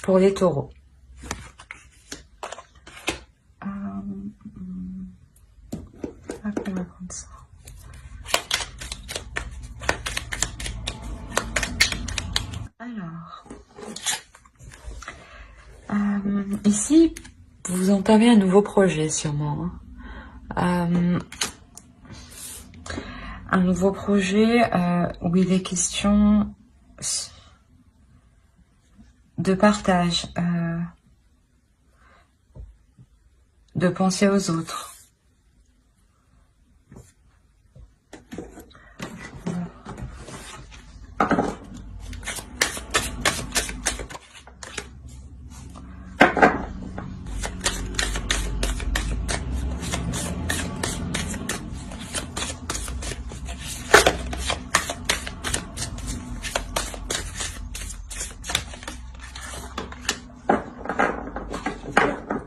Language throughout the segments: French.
pour les taureaux. Hop, on va prendre ça. Alors, ici, vous entamez un nouveau projet sûrement. Hein. Un nouveau projet où il est question de partage, de penser aux autres.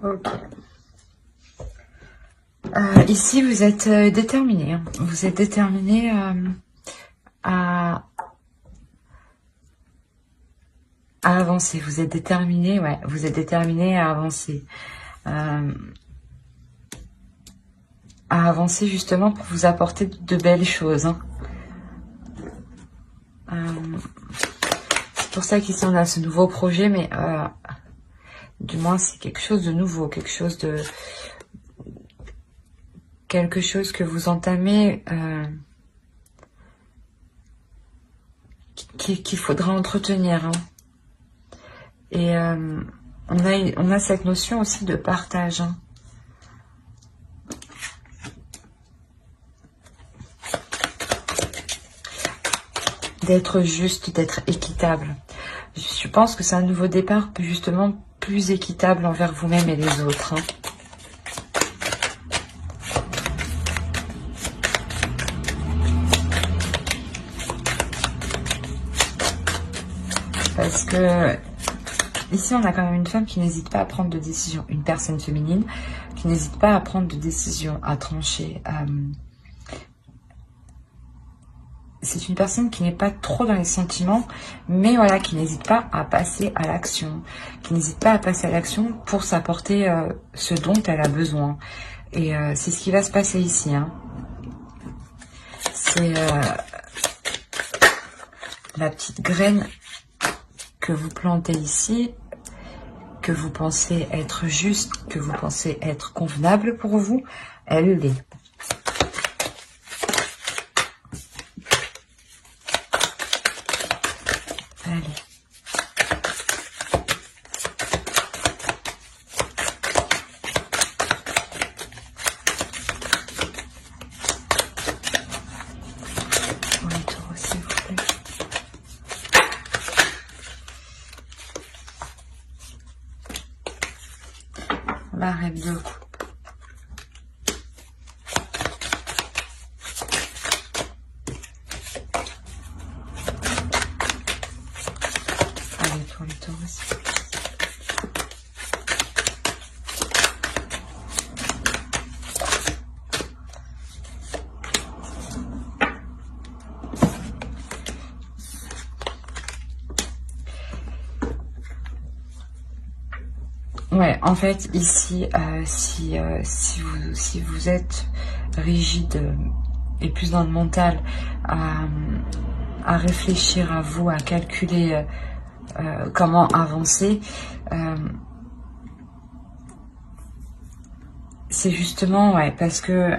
Ok. Ici, vous êtes déterminé. Hein. Vous êtes déterminé à avancer. Vous êtes déterminé, ouais. Vous êtes déterminé à avancer. À avancer justement pour vous apporter de belles choses. Hein. C'est pour ça qu'ici on a ce nouveau projet, mais du moins c'est quelque chose de nouveau, quelque chose que vous entamez, qu'il faudra entretenir. Hein. Et on a cette notion aussi de partage. Hein. D'être juste, d'être équitable. Je pense que c'est un nouveau départ justement plus équitable envers vous-même et les autres. Hein. Parce que ici, on a quand même une femme qui n'hésite pas à prendre de décisions. Une personne féminine qui n'hésite pas à prendre de décisions, à trancher. C'est une personne qui n'est pas trop dans les sentiments, mais voilà, qui n'hésite pas à passer à l'action. Qui n'hésite pas à passer à l'action pour s'apporter ce dont elle a besoin. Et c'est ce qui va se passer ici. Hein. C'est la petite graine que vous plantez ici, que vous pensez être juste, que vous pensez être convenable pour vous, elle l'est. Allez. Pour les taureaux, s'il vous plaît. La reine de coupe. Allez, pour les taureaux aussi. Ouais, en fait, ici, si vous êtes rigide et plus dans le mental, à réfléchir à vous, à calculer comment avancer, c'est justement, ouais, parce que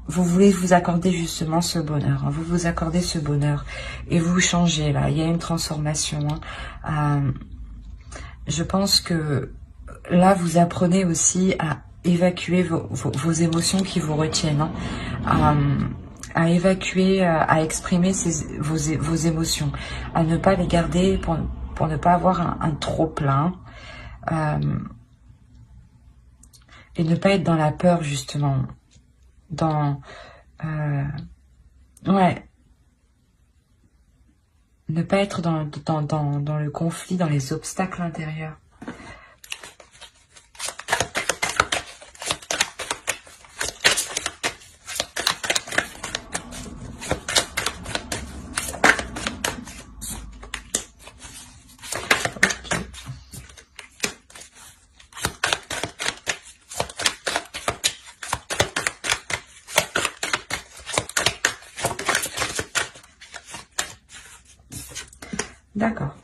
vous voulez vous accorder justement ce bonheur, hein, vous vous accordez ce bonheur et vous changez là, il y a une transformation. Hein, je pense que là, vous apprenez aussi à évacuer vos émotions qui vous retiennent, hein, à évacuer, à exprimer vos émotions, à ne pas les garder pour ne pas avoir un trop plein, et ne pas être dans la peur justement, dans ouais, ne pas être dans le conflit, dans les obstacles intérieurs. D'accord.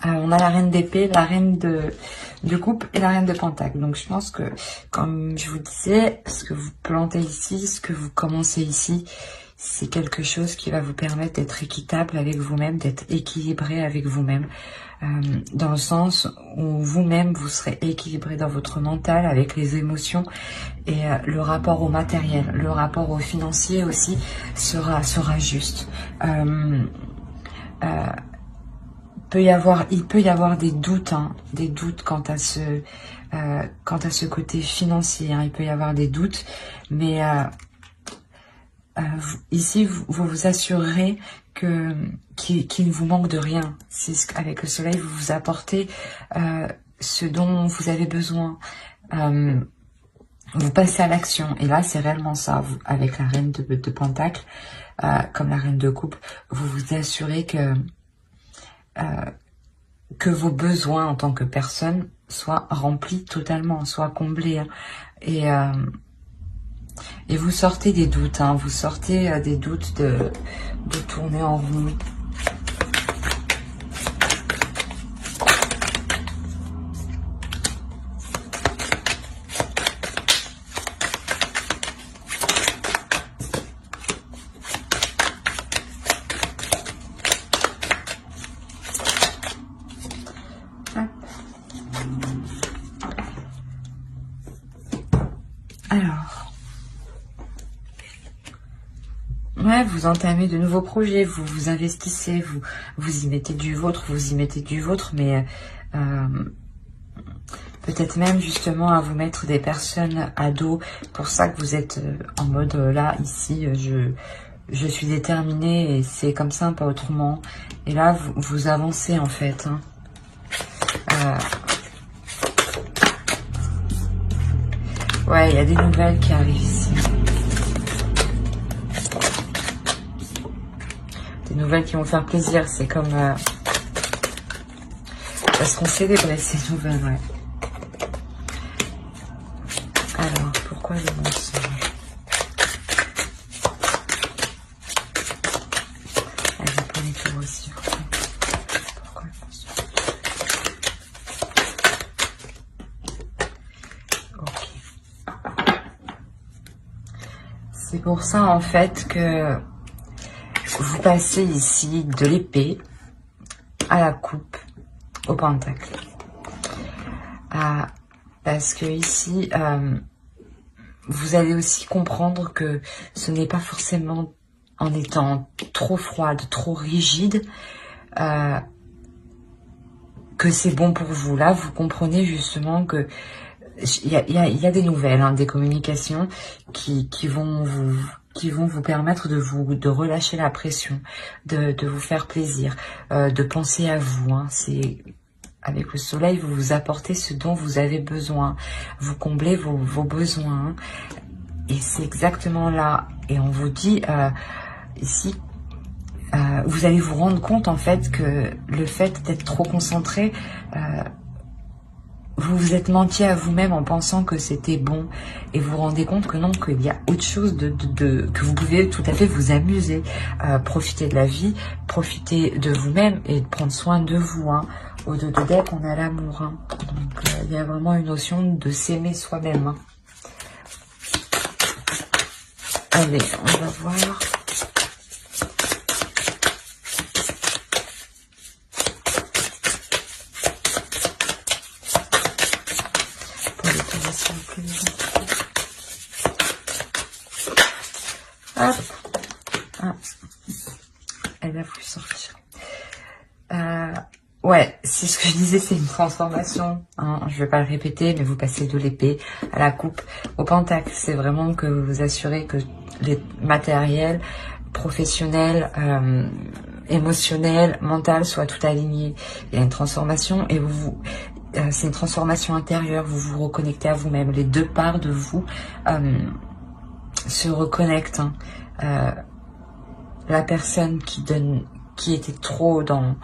On a la reine d'épée, la reine de coupe et la reine de pentacle. Donc je pense que, comme je vous disais, ce que vous plantez ici, ce que vous commencez ici, c'est quelque chose qui va vous permettre d'être équitable avec vous-même, d'être équilibré avec vous-même. Dans le sens où vous-même, vous serez équilibré dans votre mental, avec les émotions et le rapport au matériel, le rapport au financier aussi sera juste. Il peut y avoir des doutes, des doutes quant à ce côté financier. Il peut y avoir des doutes, mais ici vous vous assurerez qu'il ne vous manque de rien. Avec le soleil, vous vous apportez ce dont vous avez besoin. Vous passez à l'action, et là c'est réellement ça. Avec la reine de pentacle, comme la reine de coupe, vous vous assurez que vos besoins en tant que personne soient remplis totalement, soient comblés. Et vous sortez des doutes, vous sortez des doutes de tourner en rond. Alors, ouais, vous entamez de nouveaux projets, vous vous investissez, vous y mettez du vôtre, mais peut-être même justement à vous mettre des personnes à dos. Pour ça que vous êtes en mode là, ici, je suis déterminée et c'est comme ça, pas autrement. Et là, vous avancez en fait. Ouais, il y a des nouvelles qui arrivent ici. Des nouvelles qui vont faire plaisir. C'est comme... parce qu'on célébrait ces nouvelles, ouais. Alors, pourquoi le mensonge? Elle va prendre les tours aussi. Pourquoi le mensonge? Ok. C'est pour ça, en fait, que vous passez ici de l'épée à la coupe au pentacle. Parce que ici, vous allez aussi comprendre que ce n'est pas forcément en étant trop froide, trop rigide, que c'est bon pour vous. Là, vous comprenez justement que il y a des nouvelles, des communications qui vont vous permettre de relâcher la pression, de vous faire plaisir, de penser à vous. C'est avec le soleil, vous vous apportez ce dont vous avez besoin, vous comblez vos besoins, et c'est exactement là. Et on vous dit ici, vous allez vous rendre compte en fait que le fait d'être trop concentré, vous vous êtes menti à vous-même en pensant que c'était bon, et vous vous rendez compte que non, qu'il y a autre chose que vous pouvez tout à fait vous amuser, profiter de la vie, profiter de vous-même et de prendre soin de vous. Au dos de deck, on a l'amour. Donc il y a vraiment une notion de s'aimer soi-même. Allez, on va voir. Hop. Ah. Elle a voulu sortir. Ouais, c'est ce que je disais, c'est une transformation. Je vais pas le répéter, mais vous passez de l'épée à la coupe au pentacle. C'est vraiment que vous vous assurez que les matériels, professionnels, émotionnels, mental soient tout alignés. Il y a une transformation et c'est une transformation intérieure. Vous vous reconnectez à vous-même. Les deux parts de vous se reconnectent. La personne qui était trop dans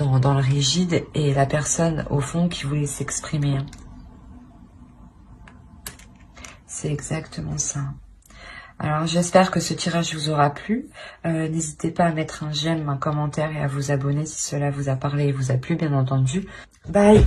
le rigide, et la personne au fond qui voulait s'exprimer. C'est exactement ça. Alors, j'espère que ce tirage vous aura plu. N'hésitez pas à mettre un j'aime, un commentaire et à vous abonner si cela vous a parlé et vous a plu, bien entendu. Bye!